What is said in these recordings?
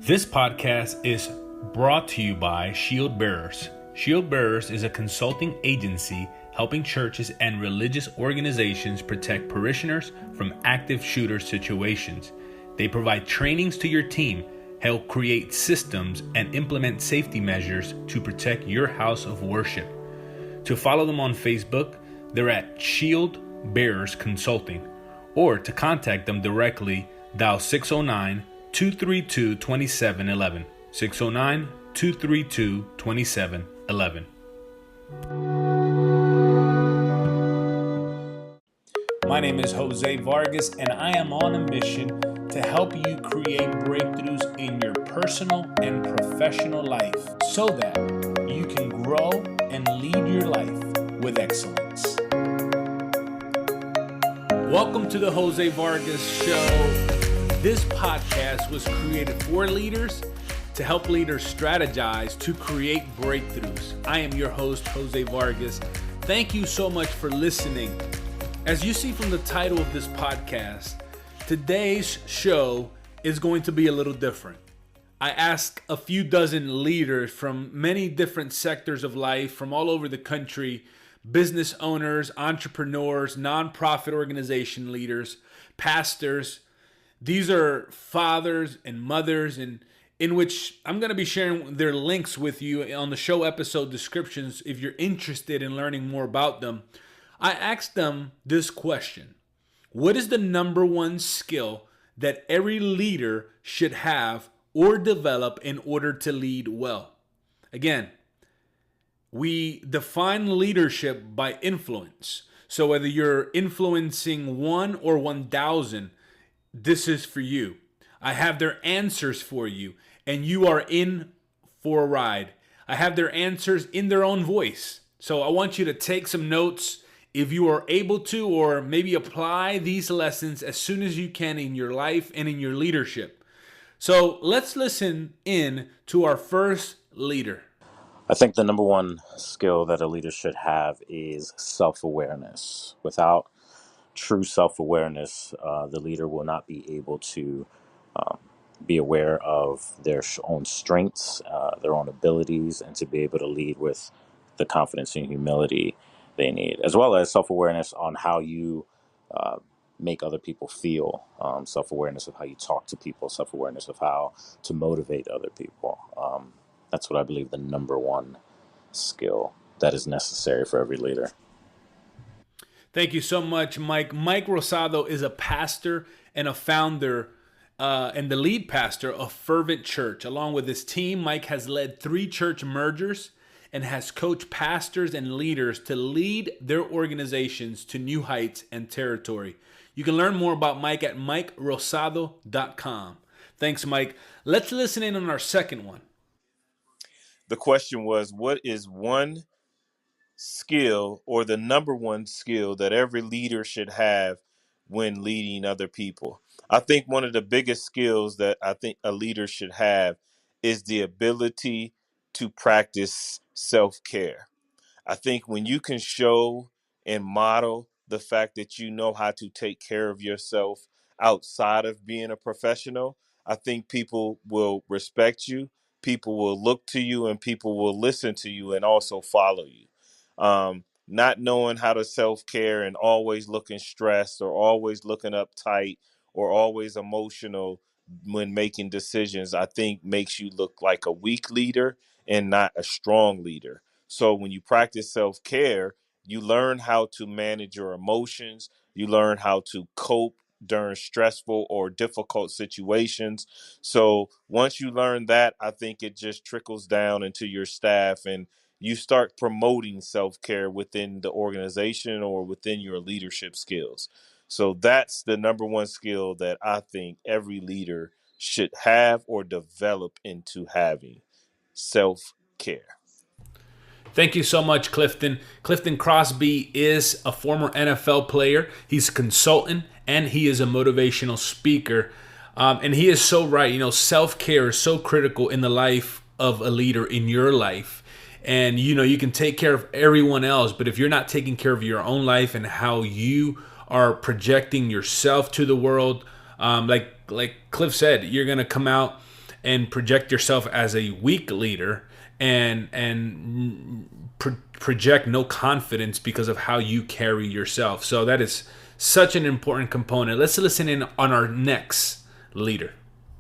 This podcast is brought to you by Shield Bearers. Shield Bearers is a consulting agency helping churches and religious organizations protect parishioners from active shooter situations. They provide trainings to your team, help create systems, and implement safety measures to protect your house of worship. To follow them on Facebook, they're at Shield Bearers Consulting, or to contact them directly, dial 609-232-2711. 609-232-2711. My name is Jose Vargas, and I am on a mission to help you create breakthroughs in your personal and professional life so that you can grow and lead your life with excellence. Welcome to the Jose Vargas Show. This podcast was created for leaders to help leaders strategize to create breakthroughs. I am your host, Jose Vargas. Thank you so much for listening. As you see from the title of this podcast, today's show is going to be a little different. I asked a few dozen leaders from many different sectors of life from all over the country, business owners, entrepreneurs, nonprofit organization leaders, pastors. These are fathers and mothers, and in which I'm going to be sharing their links with you on the show episode descriptions if you're interested in learning more about them. I asked them this question: what is the number one skill that every leader should have or develop in order to lead well? Again, we define leadership by influence. So whether you're influencing 1 or 1,000, this is for you. I have their answers for you, and you are in for a ride. I have their answers in their own voice. So I want you to take some notes if you are able to, or maybe apply these lessons as soon as you can in your life and in your leadership. So let's listen in to our first leader. I think the number one skill that a leader should have is self-awareness. Without true self-awareness, the leader will not be able to be aware of their own strengths, their own abilities, and to be able to lead with the confidence and humility they need, as well as self-awareness on how you make other people feel, self-awareness of how you talk to people, self-awareness of how to motivate other people. That's what I believe the number one skill that is necessary for every leader. Thank you so much, Mike. Mike Rosado is a pastor and a founder and the lead pastor of Fervent Church. Along with his team, Mike has led 3 church mergers and has coached pastors and leaders to lead their organizations to new heights and territory. You can learn more about Mike at MikeRosado.com. Thanks, Mike. Let's listen in on our second one. The question was, what is one skill or the number one skill that every leader should have when leading other people? I think one of the biggest skills that I think a leader should have is the ability to practice self-care. I think when you can show and model the fact that you know how to take care of yourself outside of being a professional, I think people will respect you, people will look to you, and people will listen to you and also follow you. Not knowing how to self-care and always looking stressed or always looking uptight or always emotional when making decisions, I think makes you look like a weak leader and not a strong leader. So when you practice self-care, you learn how to manage your emotions. You learn how to cope during stressful or difficult situations. So once you learn that, I think it just trickles down into your staff and you start promoting self-care within the organization or within your leadership skills. So that's the number one skill that I think every leader should have or develop into having: self-care. Thank you so much, Clifton. Clifton Crosby is a former NFL player. He's a consultant and he is a motivational speaker. And he is so right. You know, self-care is so critical in the life of a leader, in your life. And, you know, you can take care of everyone else, but if you're not taking care of your own life and how you are projecting yourself to the world, like Cliff said, you're going to come out and project yourself as a weak leader project no confidence because of how you carry yourself. So that is such an important component. Let's listen in on our next leader.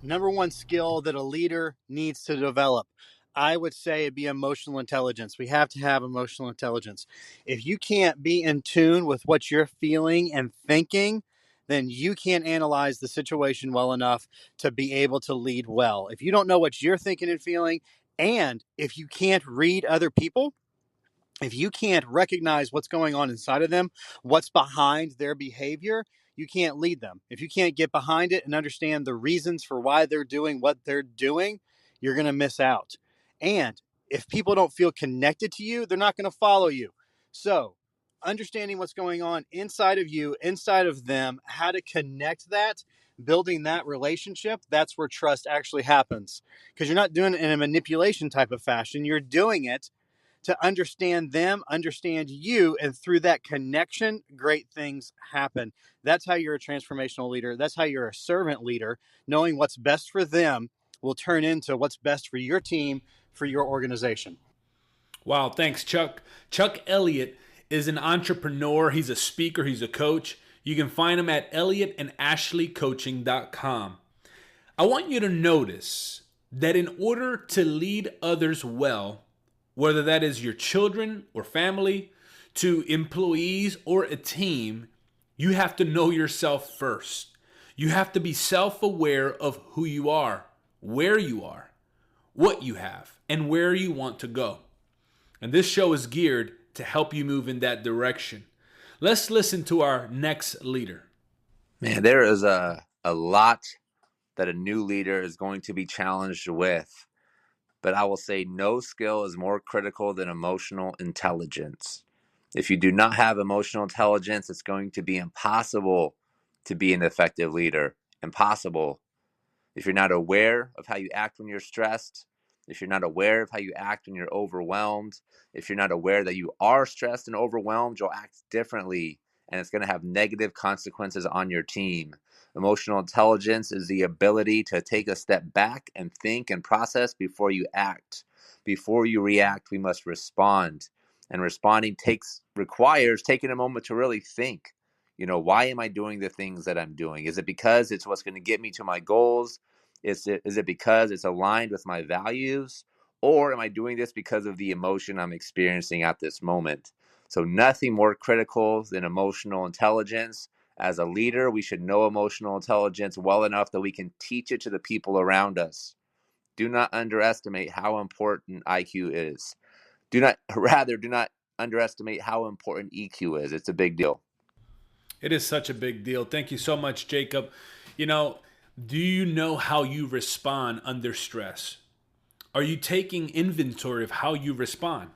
Number one skill that a leader needs to develop, I would say it'd be emotional intelligence. We have to have emotional intelligence. If you can't be in tune with what you're feeling and thinking, then you can't analyze the situation well enough to be able to lead well. If you don't know what you're thinking and feeling, and if you can't read other people, if you can't recognize what's going on inside of them, what's behind their behavior, you can't lead them. If you can't get behind it and understand the reasons for why they're doing what they're doing, you're going to miss out. And if people don't feel connected to you, they're not going to follow you. So, understanding what's going on inside of you, inside of them, how to connect that, building that relationship, that's where trust actually happens. Because you're not doing it in a manipulation type of fashion, you're doing it to understand them, understand you, and through that connection, great things happen. That's how you're a transformational leader. That's how you're a servant leader. Knowing what's best for them will turn into what's best for your team, for your organization. Wow, thanks, Chuck. Chuck Elliot is an entrepreneur. He's a speaker. He's a coach. You can find him at elliottandashleycoaching.com. I want you to notice that in order to lead others well, whether that is your children or family, to employees or a team, you have to know yourself first. You have to be self-aware of who you are, where you are, what you have, and where you want to go. And this show is geared to help you move in that direction. Let's listen to our next leader. Man, there is a lot that a new leader is going to be challenged with. But I will say no skill is more critical than emotional intelligence. If you do not have emotional intelligence, it's going to be impossible to be an effective leader. Impossible. If you're not aware of how you act when you're stressed, if you're not aware of how you act when you're overwhelmed, if you're not aware that you are stressed and overwhelmed, you'll act differently, and it's going to have negative consequences on your team. Emotional intelligence is the ability to take a step back and think and process before you act. Before you react, we must respond. And responding requires taking a moment to really think. Why am I doing the things that I'm doing? Is it because it's what's going to get me to my goals? Is it because it's aligned with my values? Or am I doing this because of the emotion I'm experiencing at this moment? So nothing more critical than emotional intelligence. As a leader, we should know emotional intelligence well enough that we can teach it to the people around us. Do not underestimate how important IQ is. Do not underestimate how important EQ is. It's a big deal. It is such a big deal. Thank you so much, Jacob. Do you know how you respond under stress? Are you taking inventory of how you respond?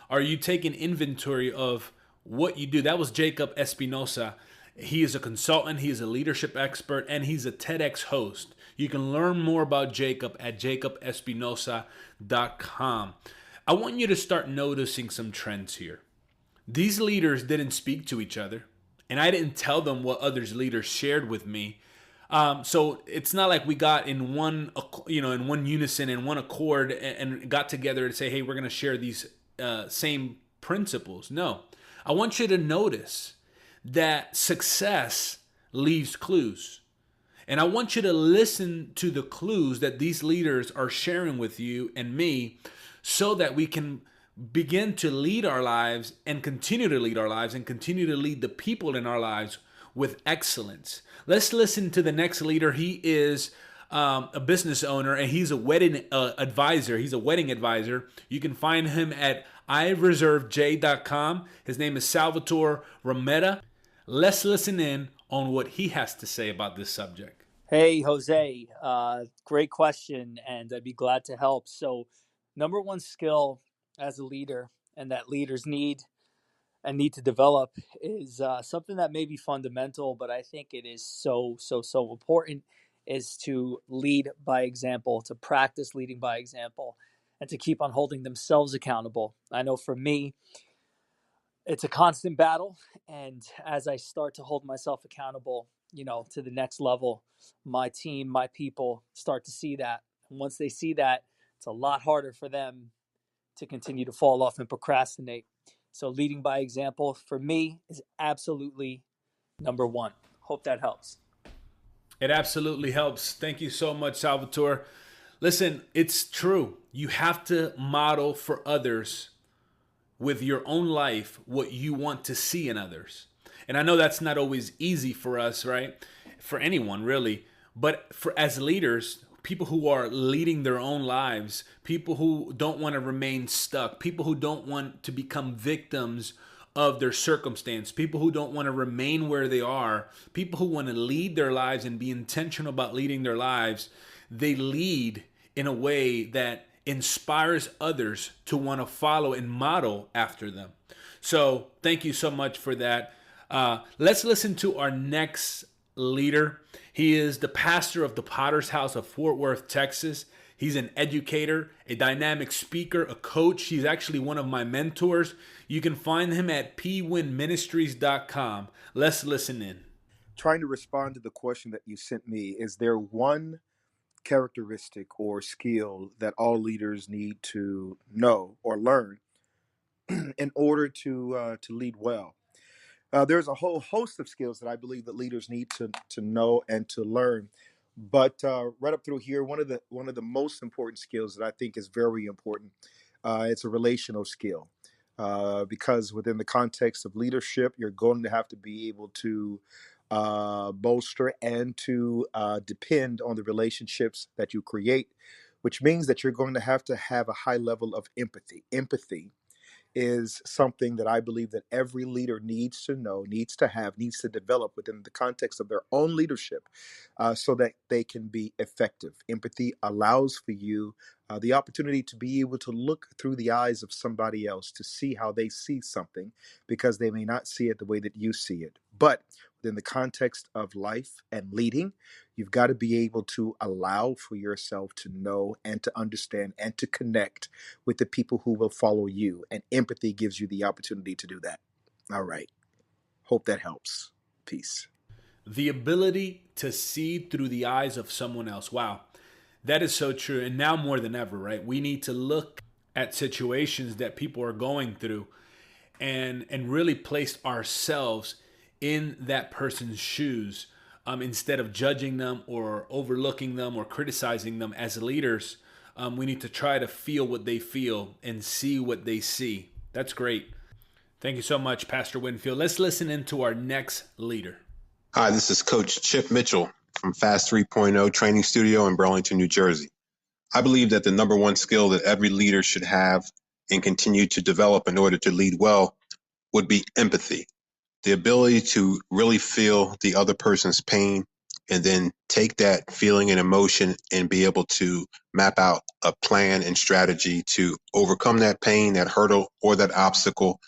Are you taking inventory of what you do? That was Jacob Espinosa. He is a consultant, he is a leadership expert, and he's a TEDX host. You can learn more about Jacob at jacobespinosa.com. I want you to start noticing some trends here. These leaders didn't speak to each other, and I didn't tell them what others leaders shared with me. So it's not like we got in one unison, in one accord, and got together to say, hey, we're going to share these same principles. No, I want you to notice that success leaves clues. And I want you to listen to the clues that these leaders are sharing with you and me so that we can begin to lead our lives and continue to lead our lives and continue to lead the people in our lives with excellence. Let's listen to the next leader. He is a business owner and he's a wedding advisor. He's a wedding advisor. You can find him at ireservedj.com. His name is Salvatore Rametta. Let's listen in on what he has to say about this subject. Hey, Jose, great question, and I'd be glad to help. So, number one skill as a leader and that leaders need to develop is something that may be fundamental, but I think it is so important, is to lead by example, to practice leading by example, and to keep on holding themselves accountable. I know for me, it's a constant battle. And as I start to hold myself accountable, to the next level, my team, my people start to see that. And once they see that, it's a lot harder for them to continue to fall off and procrastinate. So leading by example for me is absolutely number one. Hope that helps. It absolutely helps. Thank you so much, Salvatore. Listen, it's true. You have to model for others with your own life what you want to see in others. And I know that's not always easy for us, right? For anyone, really. But for as leaders, people who are leading their own lives, people who don't want to remain stuck, people who don't want to become victims of their circumstance, people who don't want to remain where they are, people who want to lead their lives and be intentional about leading their lives, they lead in a way that inspires others to want to follow and model after them. So thank you so much for that. Let's listen to our next leader. He is the pastor of the Potter's House of Fort Worth, Texas. He's an educator, a dynamic speaker, a coach. He's actually one of my mentors. You can find him at pwinministries.com. Let's listen in. Trying to respond to the question that you sent me, is there one characteristic or skill that all leaders need to know or learn in order to lead well? There's a whole host of skills that I believe that leaders need to know and to learn. But right up through here, one of the most important skills that I think is very important, it's a relational skill. Because within the context of leadership, you're going to have to be able to bolster and to depend on the relationships that you create, which means that you're going to have a high level of empathy. Empathy is something that I believe that every leader needs to know, needs to develop within the context of their own leadership, so that they can be effective. Empathy allows for you the opportunity to be able to look through the eyes of somebody else, to see how they see something, because they may not see it the way that you see it. But within the context of life and leading, you've got to be able to allow for yourself to know and to understand and to connect with the people who will follow you. And empathy gives you the opportunity to do that. All right. Hope that helps. Peace. The ability to see through the eyes of someone else. Wow. That is so true. And now more than ever, right? We need to look at situations that people are going through and really place ourselves in that person's shoes, instead of judging them or overlooking them or criticizing them. As leaders, we need to try to feel what they feel and see what they see. That's great. Thank you so much, Pastor Winfield. Let's listen into our next leader. Hi, this is Coach Chip Mitchell from Fast 3.0 Training Studio in Burlington, New Jersey. I believe that the number one skill that every leader should have and continue to develop in order to lead well would be empathy. The ability to really feel the other person's pain and then take that feeling and emotion and be able to map out a plan and strategy to overcome that pain, that hurdle, or that obstacle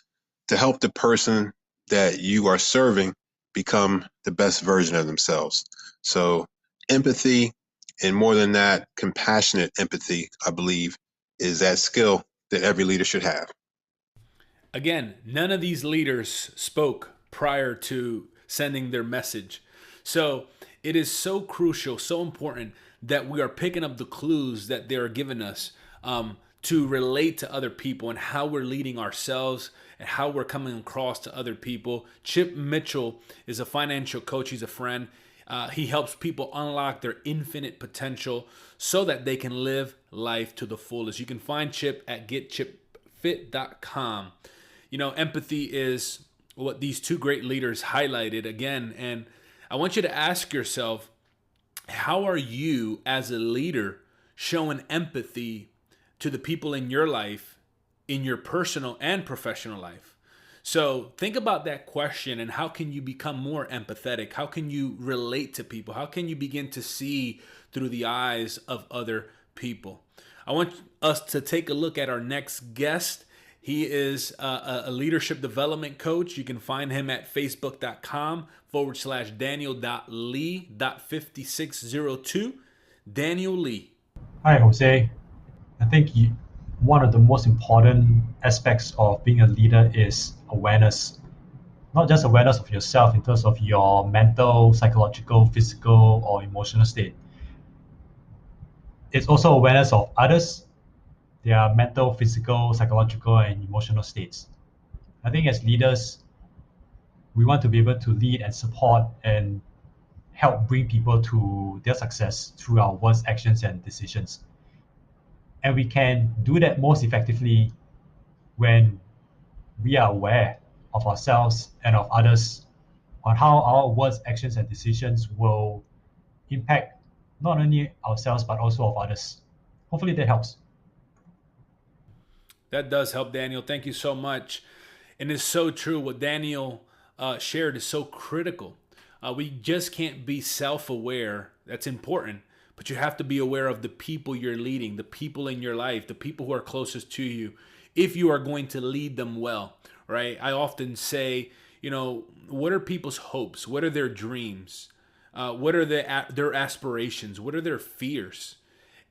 to help the person that you are serving become the best version of themselves. So empathy, and more than that, compassionate empathy, I believe, is that skill that every leader should have. Again, none of these leaders spoke prior to sending their message. So it is so crucial, so important that we are picking up the clues that they are giving us, to relate to other people and how we're leading ourselves and how we're coming across to other people. Chip Mitchell is a financial coach. He's a friend. He helps people unlock their infinite potential so that they can live life to the fullest. You can find Chip at getchipfit.com. You know, empathy is what these two great leaders highlighted again. And I want you to ask yourself, how are you as a leader showing empathy to the people in your life, in your personal and professional life? So think about that question, and how can you become more empathetic? How can you relate to people? How can you begin to see through the eyes of other people? I want us to take a look at our next guest. He is a leadership development coach. You can find him at facebook.com/daniel.lee.5602. Daniel Lee. Hi, Jose. I think one of the most important aspects of being a leader is awareness. Not just awareness of yourself in terms of your mental, psychological, physical, or emotional state, it's also awareness of others, their mental, physical, psychological, and emotional states. I think as leaders, we want to be able to lead and support and help bring people to their success through our words, actions, and decisions. And we can do that most effectively when we are aware of ourselves and of others on how our words, actions, and decisions will impact not only ourselves but also of others. Hopefully that helps. That does help, Daniel. Thank you so much. And it's so true. What Daniel shared is so critical. We just can't be self aware. That's important. But you have to be aware of the people you're leading, the people in your life, the people who are closest to you, if you are going to lead them well, right? I often say, what are people's hopes? What are their dreams? What are their aspirations? What are their fears?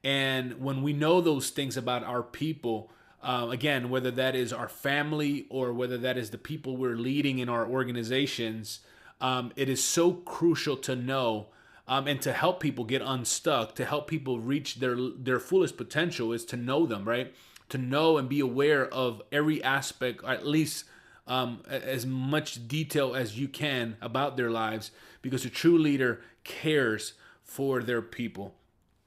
And when we know those things about our people, again, whether that is our family or whether that is the people we're leading in our organizations, it is so crucial to know and to help people get unstuck, to help people reach their fullest potential is to know them, right? To know and be aware of every aspect, at least as much detail as you can about their lives, because a true leader cares for their people.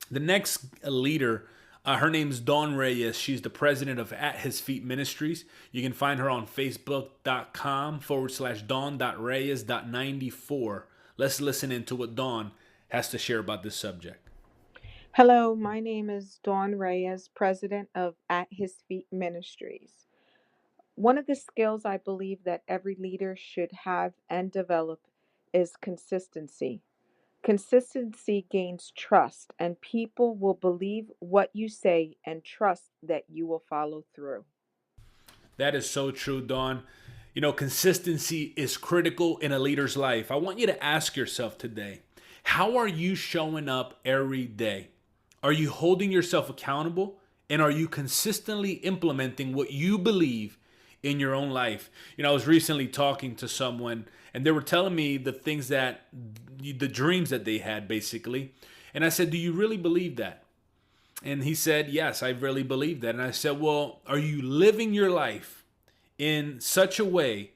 The next leader, her name's Dawn Reyes. She's the president of At His Feet Ministries. You can find her on facebook.com/Dawn.Reyes.94. Let's listen into what Dawn has to share about this subject. Hello, my name is Dawn Reyes, president of At His Feet Ministries. One of the skills I believe that every leader should have and develop is consistency. Consistency gains trust, and people will believe what you say and trust that you will follow through. That is so true, Dawn. Consistency is critical in a leader's life. I want you to ask yourself today, how are you showing up every day? Are you holding yourself accountable? And are you consistently implementing what you believe in your own life? I was recently talking to someone and they were telling me the dreams that they had basically. And I said, do you really believe that? And he said, yes, I really believe that. And I said, well, are you living your life in such a way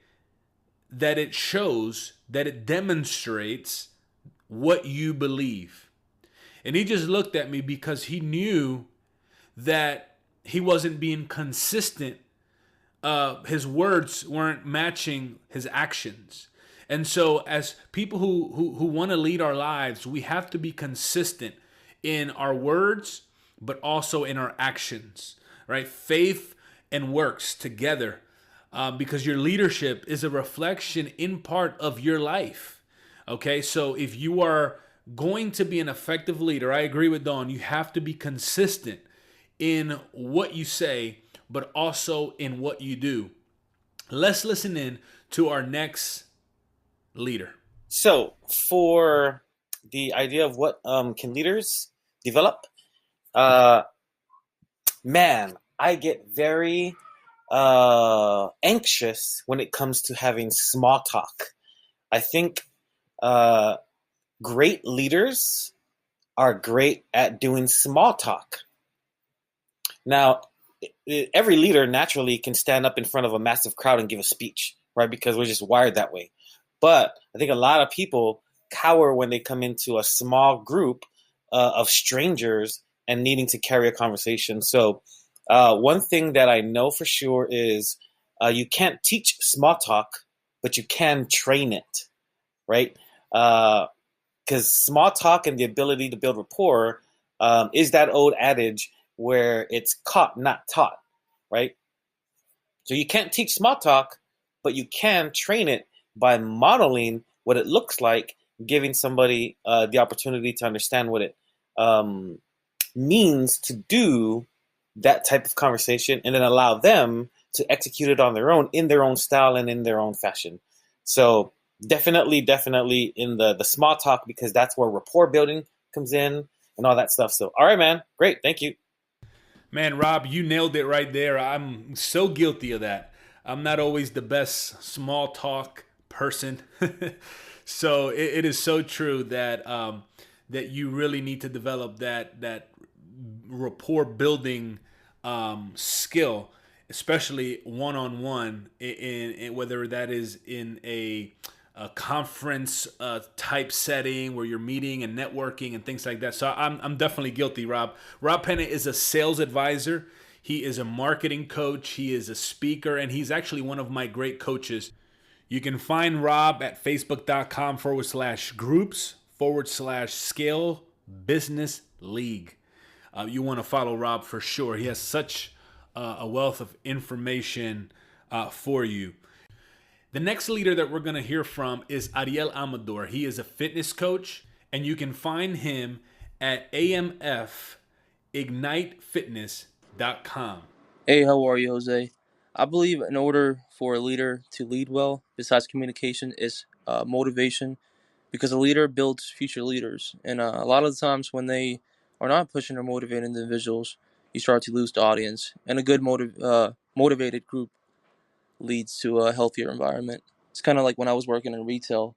that it shows, that it demonstrates what you believe? And he just looked at me because he knew that he wasn't being consistent. His words weren't matching his actions. And so as people who want to lead our lives, we have to be consistent in our words, but also in our actions, right? Faith and works together, because your leadership is a reflection in part of your life. Okay, so if you are going to be an effective leader, I agree with Dawn, you have to be consistent in what you say, but also in what you do. Let's listen in to our next leader. So, for the idea of what can leaders develop, man, I get very anxious when it comes to having small talk. I think great leaders are great at doing small talk. Now, every leader naturally can stand up in front of a massive crowd and give a speech, right? Because we're just wired that way. But I think a lot of people cower when they come into a small group of strangers and needing to carry a conversation. So one thing that I know for sure is you can't teach small talk, but you can train it, right? Because small talk and the ability to build rapport is that old adage where it's caught, not taught, right? So you can't teach small talk, but you can train it by modeling what it looks like, giving somebody the opportunity to understand what it means to do that type of conversation, and then allow them to execute it on their own, in their own style and in their own fashion. So definitely in the small talk, because that's where rapport building comes in and all that stuff. So, all right, man. Great. Thank you. Man, Rob, you nailed it right there. I'm so guilty of that. I'm not always the best small talk person. So it is so true that that you really need to develop that rapport building skill, especially one-on-one, in whether that is in a conference type setting where you're meeting and networking and things like that. So I'm definitely guilty, Rob. Rob Penna is a sales advisor. He is a marketing coach. He is a speaker, and he's actually one of my great coaches. You can find Rob at facebook.com/groups/Scale Business League. You want to follow Rob for sure. He has such a wealth of information for you. The next leader that we're going to hear from is Ariel Amador. He is a fitness coach, and you can find him at amfignitefitness.com. Hey, how are you, Jose? I believe in order for a leader to lead well, besides communication, is motivation, because a leader builds future leaders. And a lot of the times when they are not pushing or motivating individuals, you start to lose the audience. And a good motivated group leads to a healthier environment. It's kind of like when I was working in retail,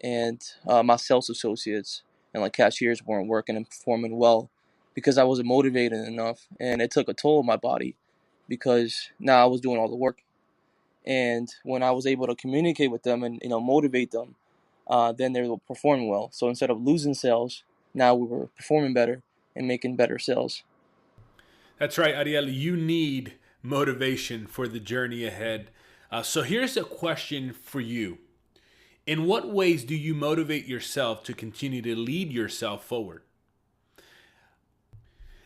and my sales associates and like cashiers weren't working and performing well because I wasn't motivated enough, and it took a toll on my body because now I was doing all the work. And when I was able to communicate with them and motivate them, then they were performing well. So instead of losing sales, now we were performing better and making better sales. That's right, Ariel. You need motivation for the journey ahead. So here's a question for you. In what ways do you motivate yourself to continue to lead yourself forward?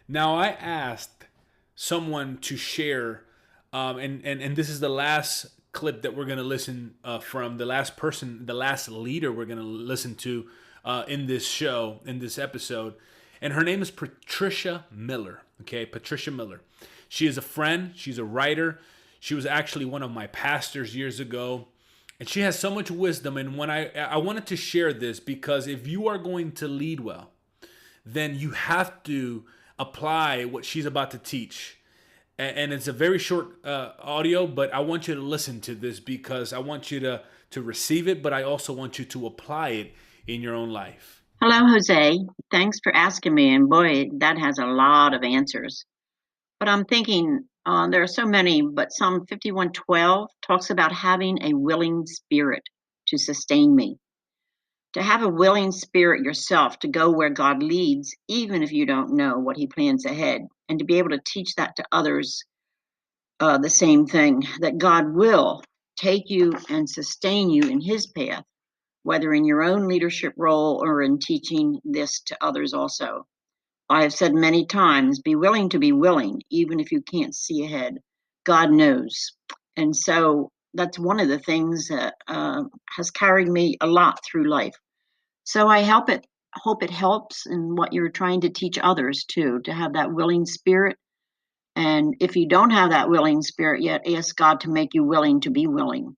Now, I asked someone to share, and this is the last clip that we're going to listen from, the last leader we're going to listen to in this show, in this episode. And her name is Patricia Miller. Okay, Patricia Miller. She is a friend. She's a writer. She was actually one of my pastors years ago. And she has so much wisdom. And when I wanted to share this because if you are going to lead well, then you have to apply what she's about to teach. And it's a very short audio, but I want you to listen to this because I want you to receive it, but I also want you to apply it in your own life. Hello, Jose. Thanks for asking me. And boy, that has a lot of answers. But I'm thinking there are so many, but Psalm 51:12 talks about having a willing spirit to sustain me. To have a willing spirit yourself to go where God leads, even if you don't know what he plans ahead, and to be able to teach that to others the same thing, that God will take you and sustain you in his path, whether in your own leadership role or in teaching this to others also. I have said many times, be willing to be willing, even if you can't see ahead. God knows. And so that's one of the things that has carried me a lot through life. So I hope it helps in what you're trying to teach others too, to have that willing spirit. And if you don't have that willing spirit yet, ask God to make you willing to be willing.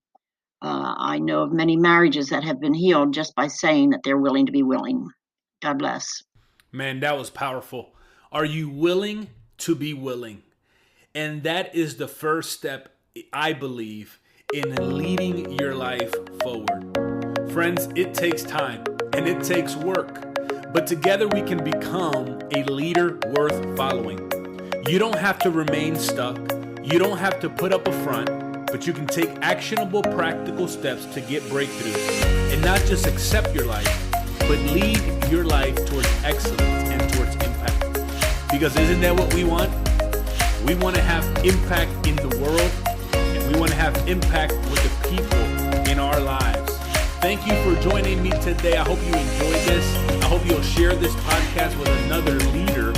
I know of many marriages that have been healed just by saying that they're willing to be willing. God bless. Man, that was powerful. Are you willing to be willing? And that is the first step, I believe, in leading your life forward. Friends, it takes time and it takes work, but together we can become a leader worth following. You don't have to remain stuck. You don't have to put up a front, but you can take actionable, practical steps to get breakthroughs and not just accept your life, but lead your life towards excellence and towards impact. Because isn't that what we want? We want to have impact in the world, and we want to have impact with the people in our lives. Thank you for joining me today. I hope you enjoyed this. I hope you'll share this podcast with another leader